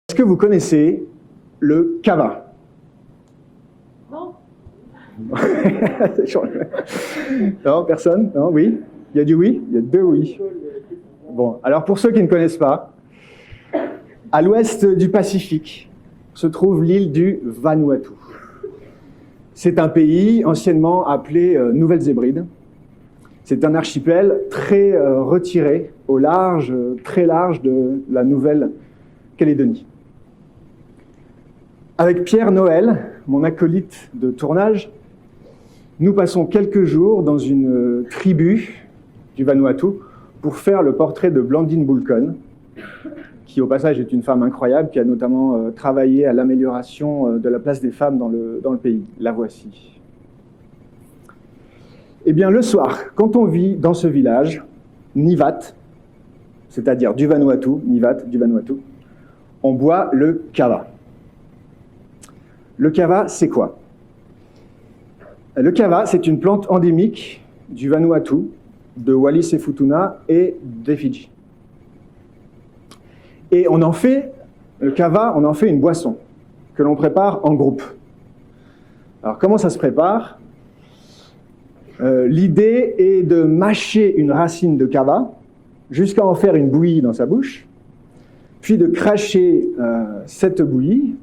Est-ce que vous connaissez le kava? Non. Non, personne? Non, oui? Il y a du oui? Il y a deux oui. Bon, alors pour ceux qui ne connaissent pas, à l'ouest du Pacifique se trouve l'île du Vanuatu. C'est un pays anciennement appelé Nouvelles Hébrides. C'est un archipel très retiré, au large, très large de la Nouvelle-Calédonie. Avec Pierre Noël, mon acolyte de tournage, nous passons quelques jours dans une tribu du Vanuatu pour faire le portrait de Blandine Boulcon, qui au passage est une femme incroyable, qui a notamment travaillé à l'amélioration de la place des femmes dans le pays. La voici. Eh bien, le soir, quand on vit dans ce village, Nivat, c'est-à-dire du Vanuatu, Nivat, du Vanuatu, on boit le kava. Le kava, c'est quoi? Le kava, c'est une plante endémique du Vanuatu, de Wallis et Futuna et des Fidji. Et on en fait, le kava, on en fait une boisson que l'on prépare en groupe. Alors, comment ça se prépare? L'idée est de mâcher une racine de kava jusqu'à en faire une bouillie dans sa bouche, puis de cracher cette bouillie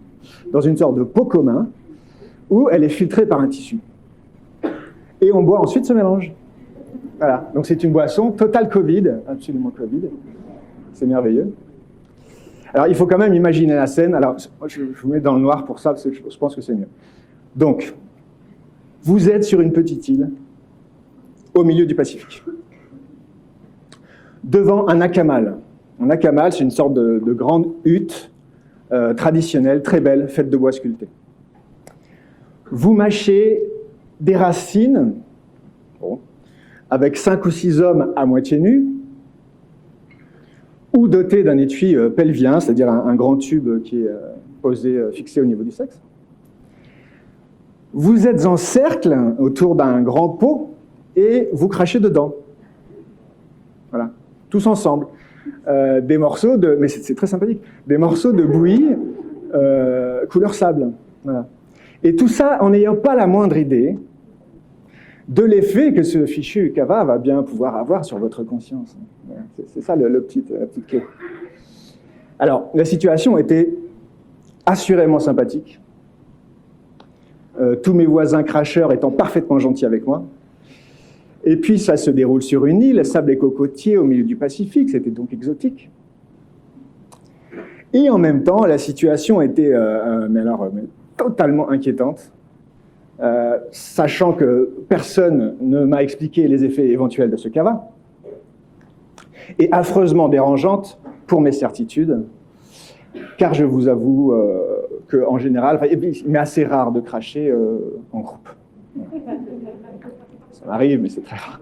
dans une sorte de pot commun où elle est filtrée par un tissu. Et on boit ensuite ce mélange. Voilà, donc c'est une boisson totale Covid, absolument Covid. C'est merveilleux. Alors il faut quand même imaginer la scène. Alors je vous mets dans le noir pour ça, parce que je pense que c'est mieux. Donc, vous êtes sur une petite île, au milieu du Pacifique, devant un akamal. Un akamal, c'est une sorte de grande hutte traditionnelle, très belle, faite de bois sculpté. Vous mâchez des racines, bon, avec 5 ou 6 hommes à moitié nus, ou dotés d'un étui pelvien, c'est-à-dire un grand tube qui est posé, fixé au niveau du sexe. Vous êtes en cercle autour d'un grand pot et vous crachez dedans. Voilà, tous ensemble. Des morceaux de, mais c'est très sympathique, des morceaux de bouillie couleur sable. Voilà. Et tout ça en n'ayant pas la moindre idée de l'effet que ce fichu kava va bien pouvoir avoir sur votre conscience. Voilà. C'est ça la petite clé. Alors, la situation était assurément sympathique. Tous mes voisins cracheurs étant parfaitement gentils avec moi. Et puis, ça se déroule sur une île, sable et cocotiers au milieu du Pacifique, c'était donc exotique. Et en même temps, la situation était totalement inquiétante, sachant que personne ne m'a expliqué les effets éventuels de ce kava, et affreusement dérangeante pour mes certitudes, car je vous avoue qu'en général, il m'est assez rare de cracher en groupe. Ça m'arrive, mais c'est très rare.